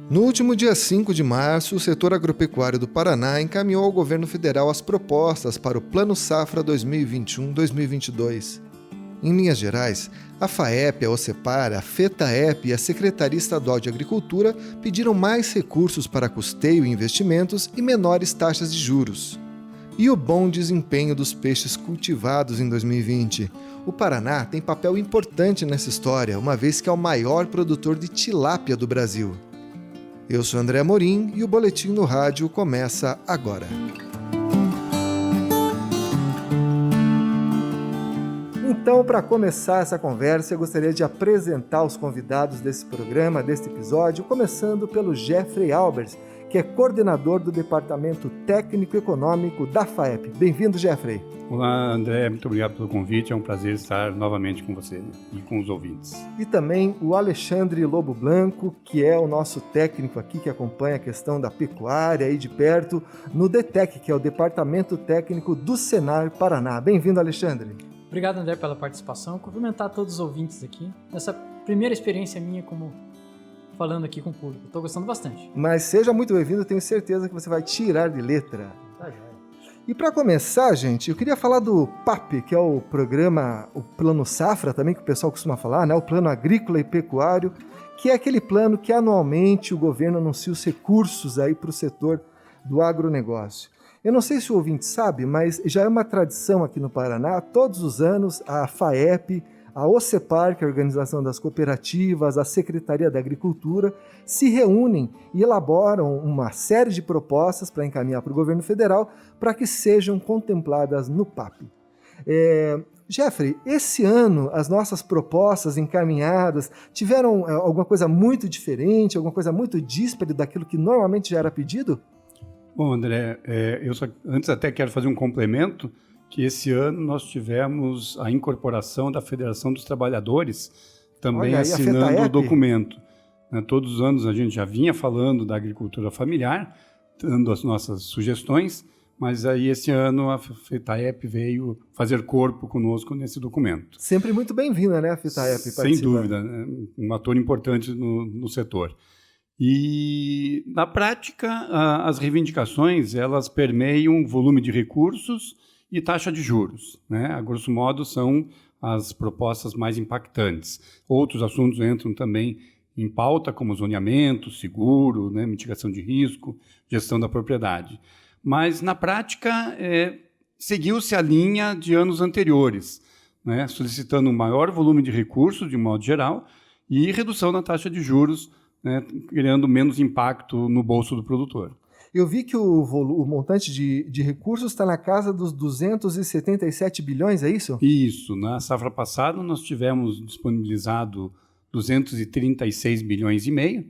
No último dia 5 de março, o setor agropecuário do Paraná encaminhou ao governo federal as propostas para o Plano Safra 2021-2022. Em linhas gerais, a FAEP, a OCEPAR, a FETAEP e a Secretaria Estadual de Agricultura pediram mais recursos para custeio e investimentos e menores taxas de juros. E o bom desempenho dos peixes cultivados em 2020. O Paraná tem papel importante nessa história, uma vez que é o maior produtor de tilápia do Brasil. Eu sou André Amorim e o Boletim no Rádio começa agora. Então, para começar essa conversa, eu gostaria de apresentar os convidados desse programa, deste episódio, começando pelo Jeffrey Albers, que é coordenador do Departamento Técnico Econômico da FAEP. Bem-vindo, Jeffrey. Olá, André. Muito obrigado pelo convite. É um prazer estar novamente com você e com os ouvintes. E também o Alexandre Lobo Blanco, que é o nosso técnico aqui que acompanha a questão da pecuária aí de perto, no DTEC, que é o Departamento Técnico do Senar Paraná. Bem-vindo, Alexandre. Obrigado, André, pela participação. Cumprimentar todos os ouvintes aqui. Essa primeira experiência minha como falando aqui com o público. Estou gostando bastante. Mas seja muito bem-vindo, tenho certeza que você vai tirar de letra. Tá joia. E para começar, gente, eu queria falar do PAP, que é o programa, o Plano Safra também, que o pessoal costuma falar, né? O Plano Agrícola e Pecuário, que é aquele plano que anualmente o governo anuncia os recursos aí para o setor do agronegócio. Eu não sei se o ouvinte sabe, mas já é uma tradição aqui no Paraná, todos os anos a FAEP, a OCEPAR, que é a Organização das Cooperativas, a Secretaria da Agricultura, se reúnem e elaboram uma série de propostas para encaminhar para o governo federal para que sejam contempladas no PAP. Jeffrey, esse ano as nossas propostas encaminhadas tiveram alguma coisa muito diferente, alguma coisa muito díspare daquilo que normalmente já era pedido? Bom, André, antes até quero fazer um complemento, que esse ano nós tivemos a incorporação da Federação dos Trabalhadores também assinando o documento. Todos os anos a gente já vinha falando da agricultura familiar, dando as nossas sugestões, mas aí esse ano a FETAEP veio fazer corpo conosco nesse documento. Sempre muito bem-vinda, né, a FETAEP? Sem dúvida, um ator importante no setor. E, na prática, as reivindicações elas permeiam volume de recursos e taxa de juros, né? A grosso modo, são as propostas mais impactantes. Outros assuntos entram também em pauta, como zoneamento, seguro, né? Mitigação de risco, gestão da propriedade. Mas, na prática, seguiu-se a linha de anos anteriores, né? Solicitando um maior volume de recursos, de modo geral, e redução na taxa de juros, né? Criando menos impacto no bolso do produtor. Eu vi que o montante de recursos está na casa dos 277 bilhões, é isso? Isso. Na safra passada, nós tivemos disponibilizado 236 bilhões e meio,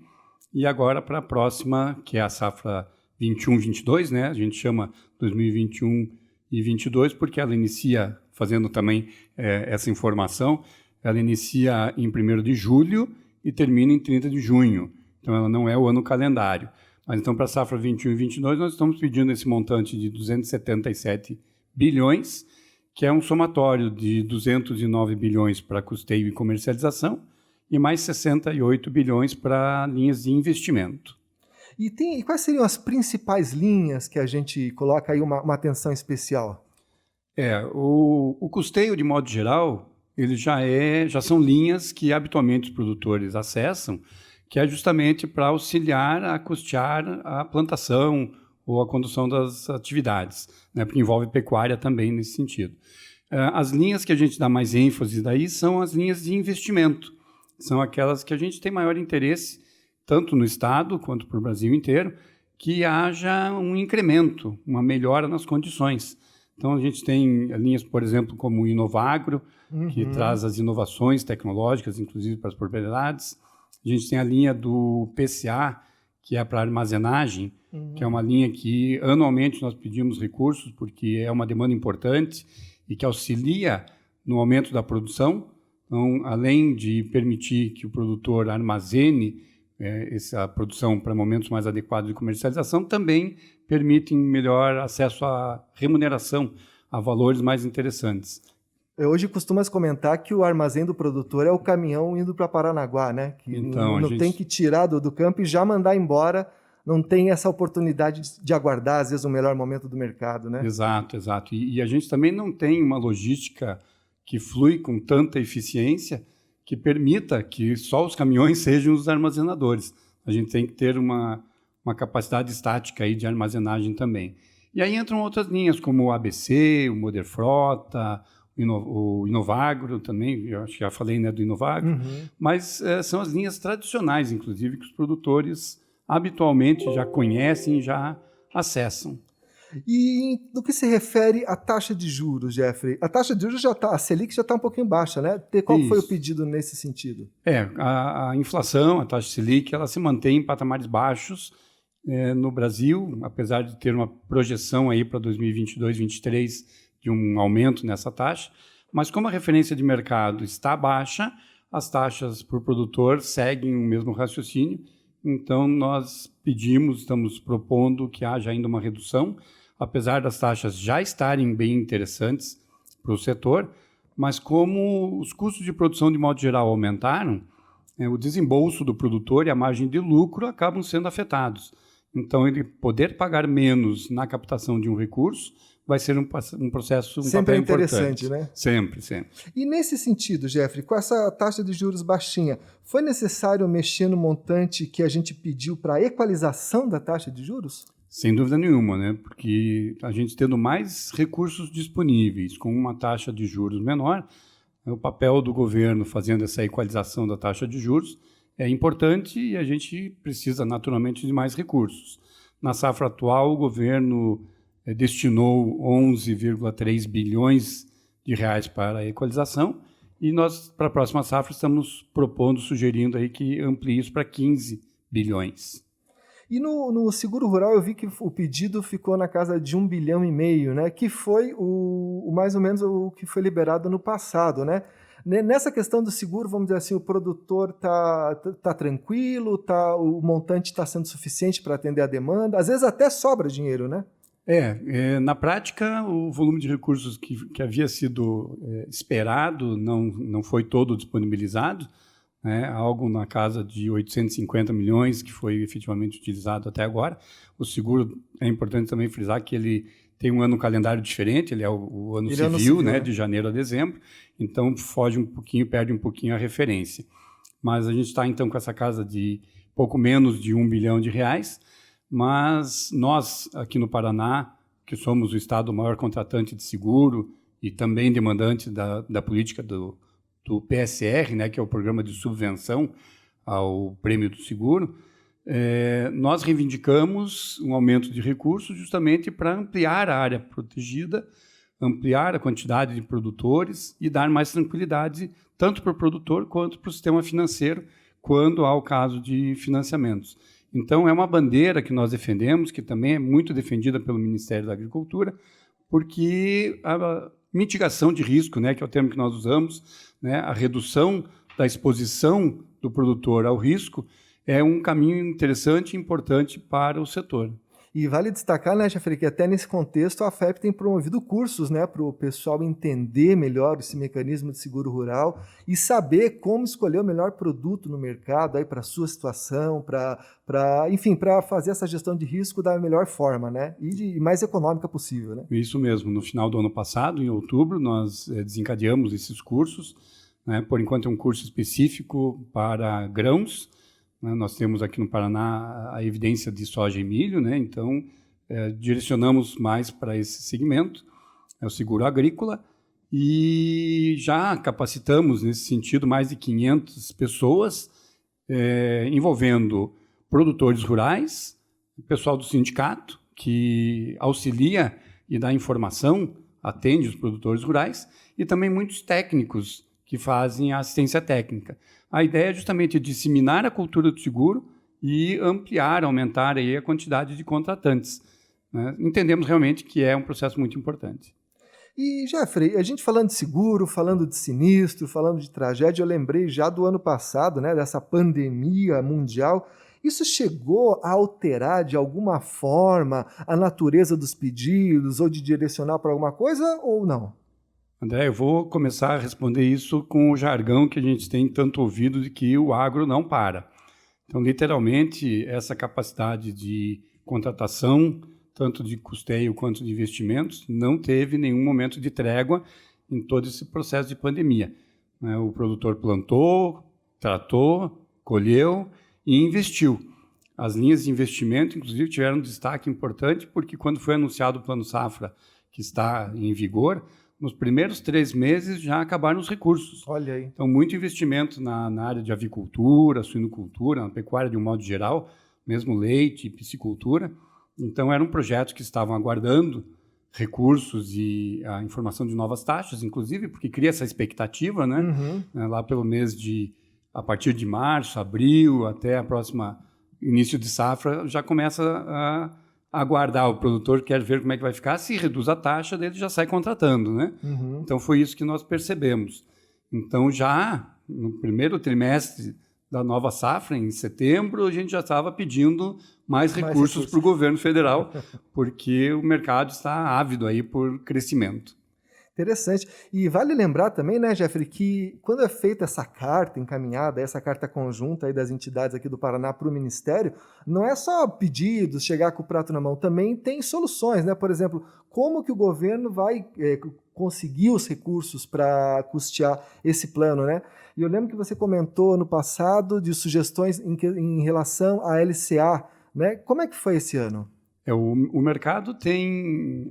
e agora para a próxima, que é a safra 21-22, né? A gente chama 2021 e 22, porque ela inicia, fazendo também essa informação, ela inicia em 1º de julho e termina em 30 de junho. Então, ela não é o ano calendário. Mas então, para a safra 21 e 22, nós estamos pedindo esse montante de 277 bilhões, que é um somatório de 209 bilhões para custeio e comercialização e mais 68 bilhões para linhas de investimento. E quais seriam as principais linhas que a gente coloca aí uma atenção especial? O custeio, de modo geral, ele já são linhas que habitualmente os produtores acessam, que é justamente para auxiliar a custear a plantação ou a condução das atividades, né, porque envolve pecuária também nesse sentido. As linhas que a gente dá mais ênfase daí são as linhas de investimento, são aquelas que a gente tem maior interesse, tanto no Estado quanto para o Brasil inteiro, que haja um incremento, uma melhora nas condições. Então, a gente tem linhas, por exemplo, como o Inovagro, que traz as inovações tecnológicas, inclusive para as propriedades. A gente tem a linha do PCA, que é para armazenagem, que é uma linha que anualmente nós pedimos recursos, porque é uma demanda importante e que auxilia no aumento da produção. Então, além de permitir que o produtor armazene essa produção para momentos mais adequados de comercialização, também permitem melhor acesso à remuneração, a valores mais interessantes. Hoje costuma-se comentar que o armazém do produtor é o caminhão indo para Paranaguá, né? Que Então, não tem que tirar do campo e já mandar embora, não tem essa oportunidade de aguardar, às vezes, o melhor momento do mercado, né? Exato, exato. E a gente também não tem uma logística que flui com tanta eficiência que permita que só os caminhões sejam os armazenadores. A gente tem que ter uma capacidade estática aí de armazenagem também. E aí entram outras linhas, como o ABC, o Moderfrota, o Inovagro também, eu acho que já falei, né, do Inovagro, mas são as linhas tradicionais, inclusive, que os produtores habitualmente já conhecem e já acessam. E no que se refere à taxa de juros, Jeffrey? A taxa de juros a Selic já está um pouquinho baixa, né? Qual foi o pedido nesse sentido? A inflação, a taxa Selic, ela se mantém em patamares baixos no Brasil, apesar de ter uma projeção aí para 2022, 2023 de um aumento nessa taxa, mas como a referência de mercado está baixa, as taxas por produtor seguem o mesmo raciocínio. Então, nós estamos propondo que haja ainda uma redução, apesar das taxas já estarem bem interessantes para o setor, mas como os custos de produção, de modo geral, aumentaram, o desembolso do produtor e a margem de lucro acabam sendo afetados. Então, ele poder pagar menos na captação de um recurso vai ser um processo, sempre papel interessante, importante. Né? Sempre, sempre. E nesse sentido, Jeffrey, com essa taxa de juros baixinha, foi necessário mexer no montante que a gente pediu para a equalização da taxa de juros? Sem dúvida nenhuma, né? Porque a gente tendo mais recursos disponíveis com uma taxa de juros menor, o papel do governo fazendo essa equalização da taxa de juros é importante e a gente precisa naturalmente de mais recursos. Na safra atual, o governo destinou 11,3 bilhões de reais para a equalização e nós, para a próxima safra, estamos sugerindo aí que amplie isso para 15 bilhões. E no seguro rural eu vi que o pedido ficou na casa de 1,5 bilhão, né? Que foi mais ou menos o que foi liberado no passado, né? Nessa questão do seguro, vamos dizer assim, o produtor tá tranquilo, o montante está sendo suficiente para atender a demanda, às vezes até sobra dinheiro, né? Na prática, o volume de recursos que havia sido esperado não foi todo disponibilizado, né? Algo na casa de 850 milhões que foi efetivamente utilizado até agora. O seguro, é importante também frisar que ele tem um ano calendário diferente, ele é o ano civil, né? De janeiro a dezembro, então perde um pouquinho a referência. Mas a gente está então com essa casa de pouco menos de 1 bilhão de reais, mas nós, aqui no Paraná, que somos o estado maior contratante de seguro e também demandante da política do PSR, né, que é o Programa de Subvenção ao Prêmio do Seguro, nós reivindicamos um aumento de recursos justamente para ampliar a área protegida, ampliar a quantidade de produtores e dar mais tranquilidade tanto para o produtor quanto para o sistema financeiro quando há o caso de financiamentos. Então, é uma bandeira que nós defendemos, que também é muito defendida pelo Ministério da Agricultura, porque a mitigação de risco, né, que é o termo que nós usamos, né, a redução da exposição do produtor ao risco, é um caminho interessante e importante para o setor. E vale destacar, né, Jeffrey, que até nesse contexto a FEP tem promovido cursos, né, para o pessoal entender melhor esse mecanismo de seguro rural e saber como escolher o melhor produto no mercado para a sua situação, enfim, para fazer essa gestão de risco da melhor forma, né, e mais econômica possível, né? Isso mesmo. No final do ano passado, em outubro, nós desencadeamos esses cursos, né, por enquanto é um curso específico para grãos. Nós temos aqui no Paraná a evidência de soja e milho, né? Então direcionamos mais para esse segmento, é o seguro agrícola, e já capacitamos nesse sentido mais de 500 pessoas, envolvendo produtores rurais, o pessoal do sindicato, que auxilia e dá informação, atende os produtores rurais, e também muitos técnicos que fazem a assistência técnica. A ideia é justamente disseminar a cultura do seguro e aumentar aí a quantidade de contratantes, né? Entendemos realmente que é um processo muito importante. E, Jeffrey, a gente falando de seguro, falando de sinistro, falando de tragédia, eu lembrei já do ano passado, né, dessa pandemia mundial. Isso chegou a alterar de alguma forma a natureza dos pedidos ou de direcionar para alguma coisa ou não? André, eu vou começar a responder isso com o jargão que a gente tem tanto ouvido de que o agro não para. Então, literalmente, essa capacidade de contratação, tanto de custeio quanto de investimentos, não teve nenhum momento de trégua em todo esse processo de pandemia. O produtor plantou, tratou, colheu e investiu. As linhas de investimento, inclusive, tiveram um destaque importante, porque quando foi anunciado o Plano Safra, que está em vigor, nos primeiros 3 meses já acabaram os recursos. Olha aí. Então, muito investimento na área de avicultura, suinocultura, na pecuária de um modo geral, mesmo leite, piscicultura. Então, eram projetos que estavam aguardando recursos e a informação de novas taxas, inclusive, porque cria essa expectativa, né? Lá pelo mês a partir de março, abril, até a próxima início de safra, já começa a aguardar. O produtor quer ver como é que vai ficar. Se reduz a taxa, ele já sai contratando, né? Então, foi isso que nós percebemos. Então, já no primeiro trimestre da nova safra, em setembro, a gente já estava pedindo mais recursos para o governo federal, porque o mercado está ávido aí por crescimento. Interessante. E vale lembrar também, né, Jeffrey, que quando é feita essa carta encaminhada, essa carta conjunta aí das entidades aqui do Paraná para o Ministério, não é só pedidos, chegar com o prato na mão, também tem soluções, né? Por exemplo, como que o governo vai conseguir os recursos para custear esse plano, né? E eu lembro que você comentou no passado de sugestões em relação à LCA, né? Como é que foi esse ano? O mercado tem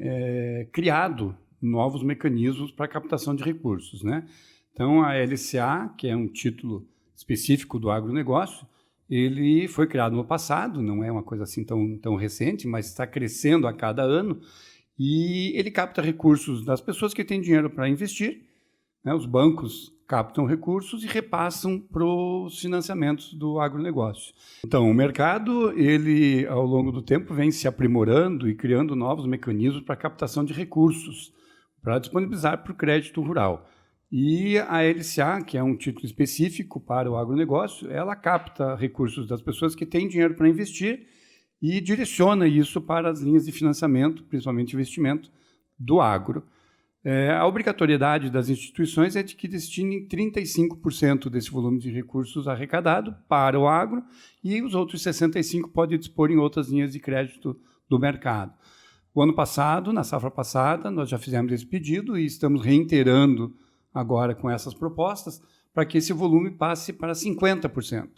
criado novos mecanismos para captação de recursos, né? Então, a LCA, que é um título específico do agronegócio, ele foi criado no passado, não é uma coisa assim tão recente, mas está crescendo a cada ano, e ele capta recursos das pessoas que têm dinheiro para investir, né? Os bancos captam recursos e repassam para os financiamentos do agronegócio. Então, o mercado, ele, ao longo do tempo, vem se aprimorando e criando novos mecanismos para captação de recursos, para disponibilizar para o crédito rural. E a LCA, que é um título específico para o agronegócio, ela capta recursos das pessoas que têm dinheiro para investir e direciona isso para as linhas de financiamento, principalmente investimento, do agro. A obrigatoriedade das instituições é de que destinem 35% desse volume de recursos arrecadado para o agro e os outros 65% podem dispor em outras linhas de crédito do mercado. O ano passado, na safra passada, nós já fizemos esse pedido e estamos reiterando agora com essas propostas para que esse volume passe para 50%.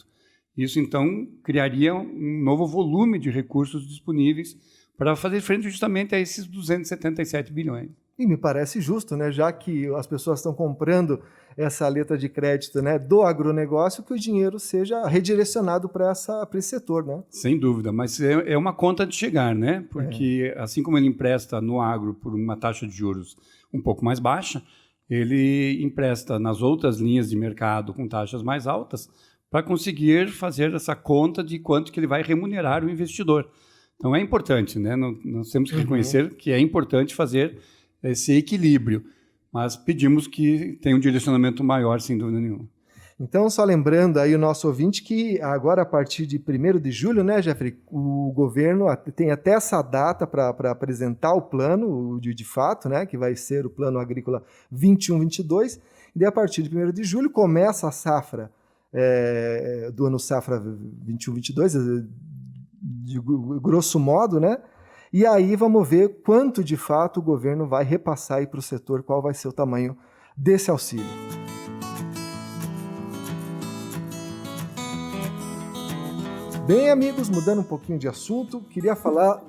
Isso, então, criaria um novo volume de recursos disponíveis para fazer frente justamente a esses 277 bilhões. E me parece justo, né, já que as pessoas estão comprando essa letra de crédito, né, do agronegócio, que o dinheiro seja redirecionado para esse setor, né? Sem dúvida, mas é uma conta de chegar, né? Porque assim como ele empresta no agro por uma taxa de juros um pouco mais baixa, ele empresta nas outras linhas de mercado com taxas mais altas para conseguir fazer essa conta de quanto que ele vai remunerar o investidor. Então é importante, né? Nós temos que reconhecer que é importante fazer esse equilíbrio, mas pedimos que tenha um direcionamento maior, sem dúvida nenhuma. Então, só lembrando aí o nosso ouvinte que agora, a partir de 1º de julho, né, Jeffrey, o governo tem até essa data para apresentar o plano, de fato, né, que vai ser o Plano Agrícola 21-22, e daí, a partir de 1º de julho começa a safra do ano safra 21-22, de grosso modo, né? E aí vamos ver quanto de fato o governo vai repassar para o setor, qual vai ser o tamanho desse auxílio. Bem, amigos, mudando um pouquinho de assunto, queria falar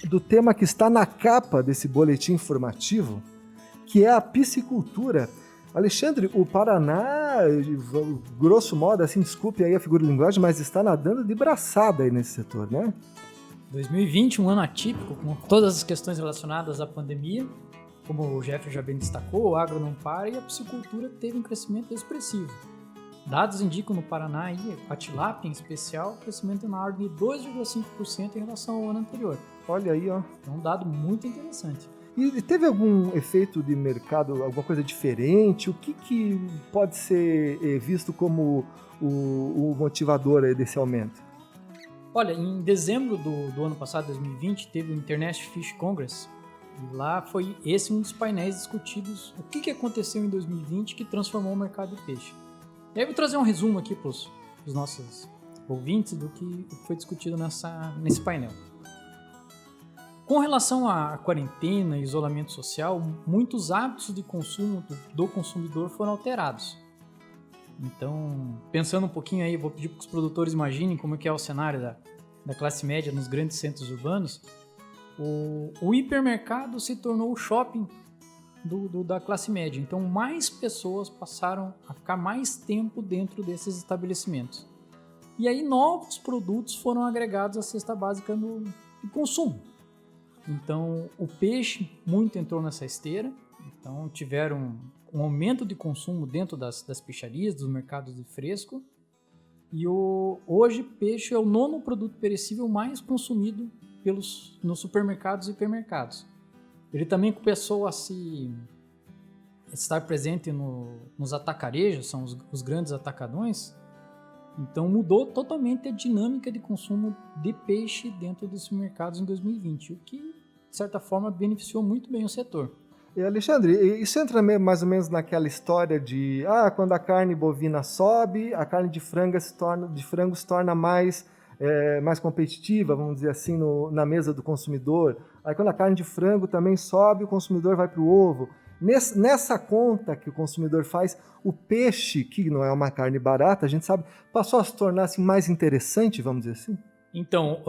do tema que está na capa desse boletim informativo, que é a piscicultura. Alexandre, o Paraná, grosso modo, assim, desculpe aí a figura de linguagem, mas está nadando de braçada aí nesse setor, né? 2020, um ano atípico, com todas as questões relacionadas à pandemia. Como o Jeffrey já bem destacou, o agro não para e a piscicultura teve um crescimento expressivo. Dados indicam no Paraná, a tilápia em especial, crescimento na ordem de 2,5% em relação ao ano anterior. Olha aí, ó. É um dado muito interessante. E teve algum efeito de mercado, alguma coisa diferente? O que pode ser visto como o motivador desse aumento? Olha, em dezembro do ano passado, 2020, teve o International Fish Congress, E lá foi esse um dos painéis discutidos, o que aconteceu em 2020 que transformou o mercado de peixe. E aí eu vou trazer um resumo aqui para os nossos ouvintes do que foi discutido nesse painel. Com relação à quarentena e isolamento social, muitos hábitos de consumo do consumidor foram alterados. Então, pensando um pouquinho aí, vou pedir para os produtores imaginem como é que é o cenário da classe média nos grandes centros urbanos. O hipermercado se tornou o shopping da classe média. Então, mais pessoas passaram a ficar mais tempo dentro desses estabelecimentos. E aí, novos produtos foram agregados à cesta básica de consumo. Então, o peixe muito entrou nessa esteira. Então, tiveram um aumento de consumo dentro das peixarias, dos mercados de fresco. E hoje, peixe é o 9º produto perecível mais consumido nos supermercados e hipermercados. Ele também começou a estar presente nos atacarejos, são os grandes atacadões. Então, mudou totalmente a dinâmica de consumo de peixe dentro dos supermercados em 2020, o que, de certa forma, beneficiou muito bem o setor. E Alexandre, isso entra mais ou menos naquela história de quando a carne bovina sobe, a carne de frango se torna mais competitiva, vamos dizer assim, na mesa do consumidor. Aí quando a carne de frango também sobe, o consumidor vai para o ovo. Nessa conta que o consumidor faz, o peixe, que não é uma carne barata, a gente sabe, passou a se tornar assim, mais interessante, vamos dizer assim? Então,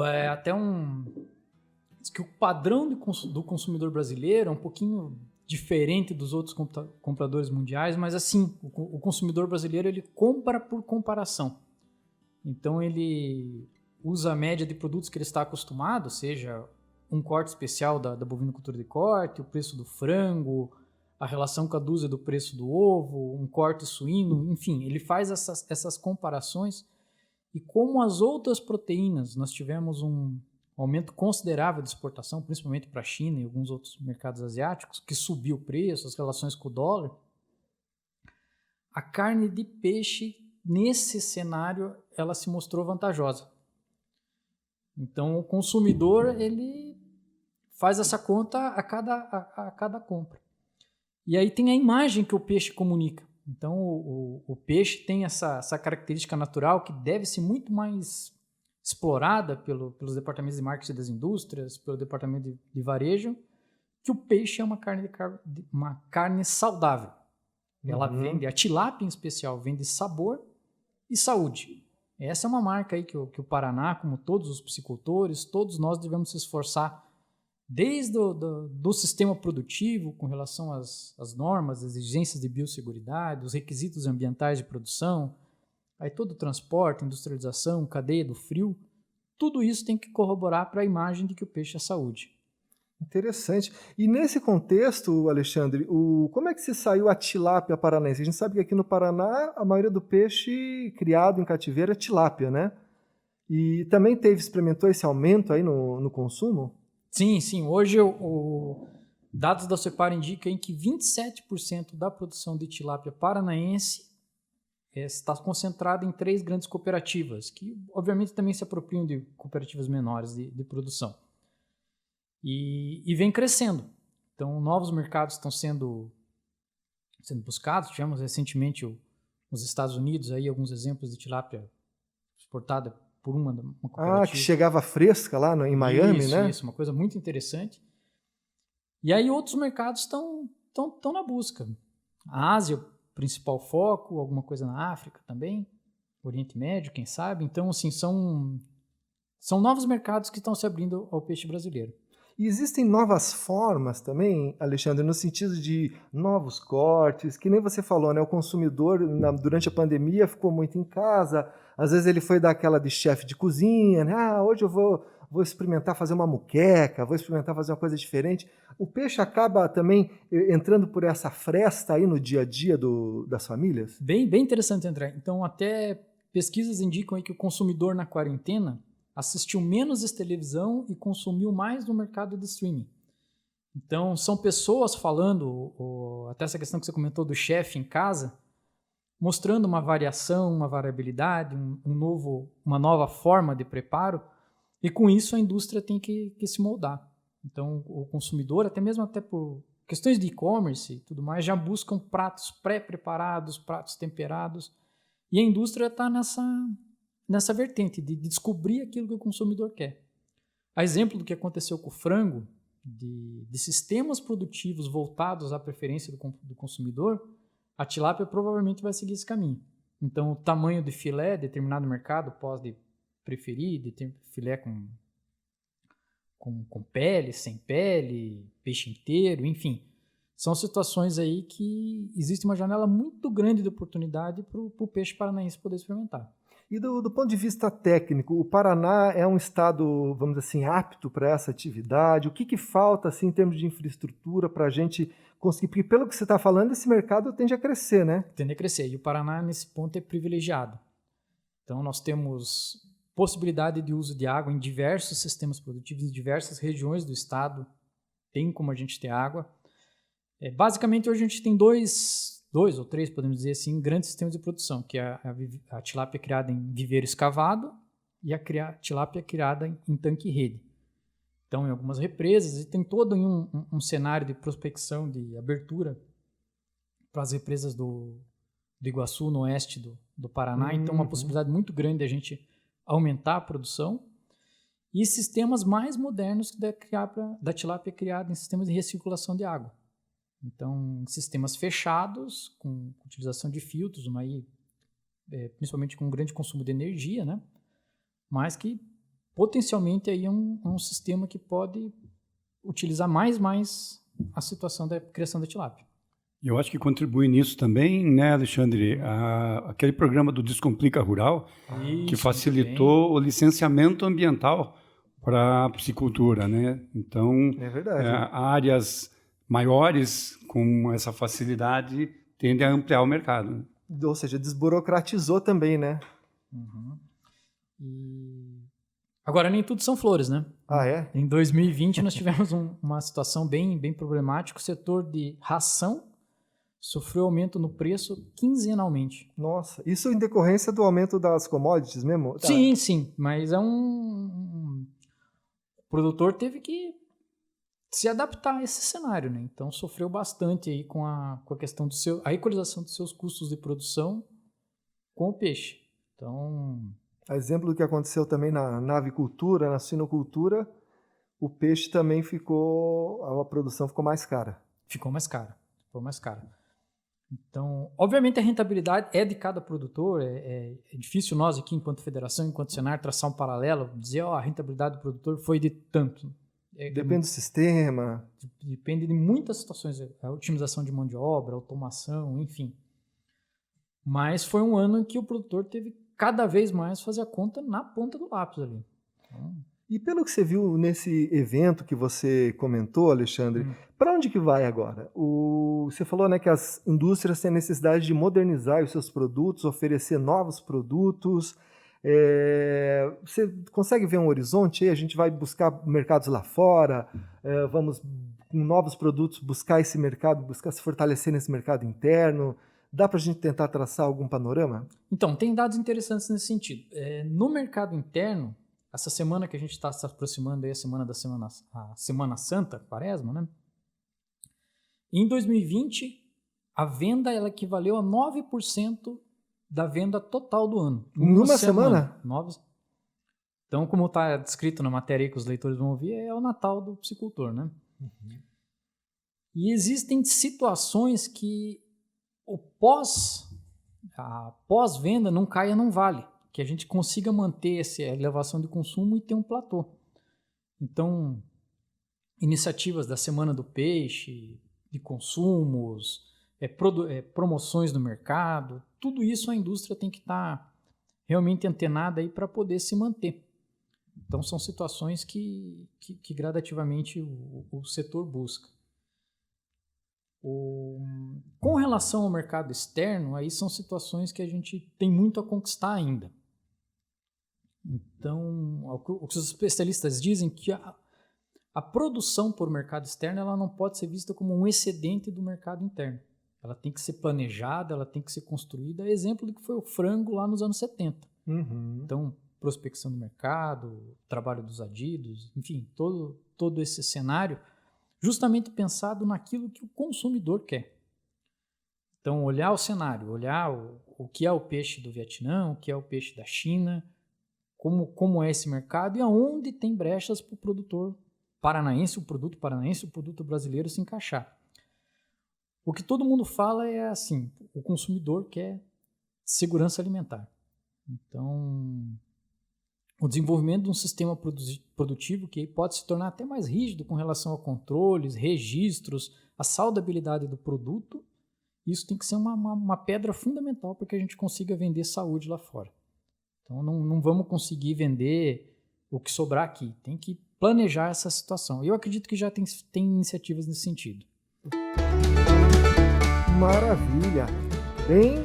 diz que o padrão do consumidor brasileiro é um pouquinho diferente dos outros compradores mundiais, mas assim, o consumidor brasileiro ele compra por comparação. Então ele usa a média de produtos que ele está acostumado, seja um corte especial da bovinocultura de corte, o preço do frango, a relação com a dúzia do preço do ovo, um corte suíno, enfim, ele faz essas comparações. E como as outras proteínas, nós tivemos um aumento considerável de exportação, principalmente para a China e alguns outros mercados asiáticos, que subiu o preço, as relações com o dólar, a carne de peixe, nesse cenário, ela se mostrou vantajosa. Então, o consumidor, ele faz essa conta a cada compra. E aí tem a imagem que o peixe comunica. Então, o peixe tem essa característica natural que deve ser muito mais explorada pelos departamentos de marketing das indústrias, pelo departamento de varejo, que o peixe é uma carne saudável. Ela vende, a tilápia em especial, vende sabor e saúde. Essa é uma marca aí que o Paraná, como todos os piscicultores, todos nós devemos se esforçar desde do sistema produtivo, com relação às normas, às exigências de biosseguridade, os requisitos ambientais de produção, aí todo o transporte, industrialização, cadeia do frio, tudo isso tem que corroborar para a imagem de que o peixe é saúde. Interessante. E nesse contexto, Alexandre, como é que se saiu a tilápia paranaense? A gente sabe que aqui no Paraná a maioria do peixe criado em cativeiro é tilápia, né? E também experimentou esse aumento aí no consumo? Sim. Hoje, dados da CEPAR indicam que 27% da produção de tilápia paranaense está concentrada em 3 grandes cooperativas, que obviamente também se apropriam de cooperativas menores de produção. E vem crescendo. Então, novos mercados estão sendo buscados. Tivemos recentemente os Estados Unidos, aí, alguns exemplos de tilápia exportada por uma cooperativa. Que chegava fresca lá em Miami, né? Isso, uma coisa muito interessante. E aí outros mercados estão na busca. A Ásia, o principal foco, alguma coisa na África também, Oriente Médio, quem sabe. Então, assim, são novos mercados que estão se abrindo ao peixe brasileiro. E existem novas formas também, Alexandre, no sentido de novos cortes, que nem você falou, né? O consumidor, durante a pandemia, ficou muito em casa, às vezes ele foi daquela de chefe de cozinha, né? Hoje eu vou experimentar fazer uma moqueca, vou experimentar fazer uma coisa diferente. O peixe acaba também entrando por essa fresta aí no dia a dia das famílias? Bem interessante, André. Então, até pesquisas indicam aí que o consumidor na quarentena assistiu menos televisão e consumiu mais no mercado de streaming. Então, são pessoas falando, até essa questão que você comentou do chefe em casa, mostrando uma variação, uma variabilidade, uma nova forma de preparo, e com isso a indústria tem que se moldar. Então, o consumidor, até por questões de e-commerce e tudo mais, já buscam pratos pré-preparados, pratos temperados. E a indústria está nessa vertente de descobrir aquilo que o consumidor quer. A exemplo do que aconteceu com o frango, de sistemas produtivos voltados à preferência do consumidor, a tilápia provavelmente vai seguir esse caminho. Então, o tamanho de filé, determinado mercado pode preferir, de ter filé com pele, sem pele, peixe inteiro, enfim. São situações aí que existe uma janela muito grande de oportunidade para o peixe paranaense poder experimentar. E do ponto de vista técnico, o Paraná é um estado, vamos dizer assim, apto para essa atividade? O que falta assim, em termos de infraestrutura para a gente conseguir? Porque pelo que você está falando, esse mercado tende a crescer, né? Tende a crescer. E o Paraná, nesse ponto, é privilegiado. Então, nós temos possibilidade de uso de água em diversos sistemas produtivos, em diversas regiões do estado. Tem como a gente ter água. Basicamente, hoje a gente tem dois ou três, podemos dizer assim, grandes sistemas de produção, que é a tilápia criada em viveiro escavado e a tilápia criada em tanque-rede. Então, em algumas represas, e tem todo um cenário de prospecção, de abertura para as represas do Iguaçu, no oeste do Paraná. Então, uma possibilidade muito grande de a gente aumentar a produção. E sistemas mais modernos da tilápia criada em sistemas de recirculação de água. Então, sistemas fechados, com utilização de filtros, principalmente com um grande consumo de energia, né? Mas que potencialmente aí é um sistema que pode utilizar mais a situação da criação da tilápia. Eu acho que contribui nisso também, né, Alexandre, aquele programa do Descomplica Rural, que facilitou o licenciamento ambiental para a piscicultura, né? Então, é verdade. Áreas maiores com essa facilidade tendem a ampliar o mercado. Ou seja, desburocratizou também, né? E agora, nem tudo são flores, né? Ah, é? Em 2020, nós tivemos uma situação bem problemática. O setor de ração sofreu aumento no preço quinzenalmente. Nossa, isso em decorrência do aumento das commodities mesmo? Tá. Sim, mas o produtor teve que se adaptar a esse cenário, né? Então sofreu bastante aí com a questão a equalização dos seus custos de produção com o peixe. Então, a exemplo do que aconteceu também na avicultura, na suinocultura, o peixe também a produção ficou mais cara. Ficou mais cara. Então, obviamente a rentabilidade é de cada produtor, é difícil nós aqui, enquanto federação, enquanto Senar, traçar um paralelo, dizer, a rentabilidade do produtor foi de tanto. Depende do sistema. Depende de muitas situações, a otimização de mão de obra, automação, enfim. Mas foi um ano em que o produtor teve cada vez mais fazer a conta na ponta do lápis ali. Então, e pelo que você viu nesse evento que você comentou, Alexandre, para onde que vai agora? Você falou, né, que as indústrias têm necessidade de modernizar os seus produtos, oferecer novos produtos. Você consegue ver um horizonte aí? A gente vai buscar mercados lá fora, vamos com novos produtos buscar esse mercado, buscar se fortalecer nesse mercado interno. Dá para a gente tentar traçar algum panorama? Então, tem dados interessantes nesse sentido. No mercado interno, essa semana que a gente está se aproximando aí, a Semana Santa, Quaresma, né? Em 2020, a venda ela equivaleu a 9% da venda total do ano. Numa semana? 9. Então, como está descrito na matéria aí que os leitores vão ouvir, é o Natal do piscicultor, né? E existem situações que a pós-venda não caia num vale, que a gente consiga manter essa elevação de consumo e ter um platô. Então, iniciativas da Semana do Peixe, de consumos, promoções no mercado, tudo isso a indústria tem que estar realmente antenada aí para poder se manter. Então, são situações que gradativamente o setor busca. Com relação ao mercado externo, aí são situações que a gente tem muito a conquistar ainda. Então, o que os especialistas dizem que a produção por mercado externo ela não pode ser vista como um excedente do mercado interno. Ela tem que ser planejada, ela tem que ser construída. Exemplo do que foi o frango lá nos anos 70. Uhum. Então, prospecção do mercado, trabalho dos adidos, enfim, todo esse cenário, justamente pensado naquilo que o consumidor quer. Então, olhar o cenário, olhar o que é o peixe do Vietnã, o que é o peixe da China, como é esse mercado e aonde tem brechas para o produtor paranaense, o produto brasileiro se encaixar. O que todo mundo fala é assim, o consumidor quer segurança alimentar. Então, o desenvolvimento de um sistema produtivo que pode se tornar até mais rígido com relação a controles, registros, a saudabilidade do produto, isso tem que ser uma pedra fundamental para que a gente consiga vender saúde lá fora. Então, não vamos conseguir vender o que sobrar aqui. Tem que planejar essa situação. Eu acredito que já tem iniciativas nesse sentido. Maravilha! Bem,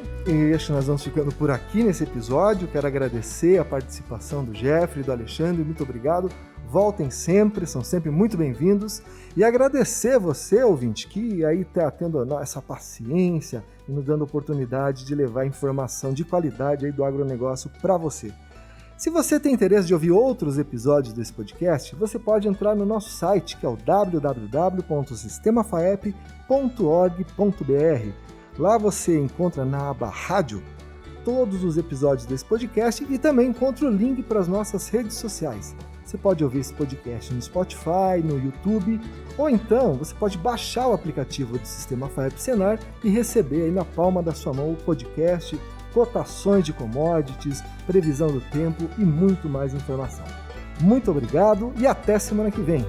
acho que nós vamos ficando por aqui nesse episódio. Quero agradecer a participação do Jeffrey e do Alexandre. Muito obrigado. Voltem sempre, são sempre muito bem-vindos. E agradecer você, ouvinte, que aí está tendo essa paciência e nos dando a oportunidade de levar informação de qualidade aí do agronegócio para você. Se você tem interesse de ouvir outros episódios desse podcast, você pode entrar no nosso site, que é o www.sistemafaep.org.br. Lá você encontra na aba Rádio todos os episódios desse podcast e também encontra o link para as nossas redes sociais. Você pode ouvir esse podcast no Spotify, no YouTube, ou então você pode baixar o aplicativo do Sistema FAEP Senar e receber aí na palma da sua mão o podcast, cotações de commodities, previsão do tempo e muito mais informação. Muito obrigado e até semana que vem!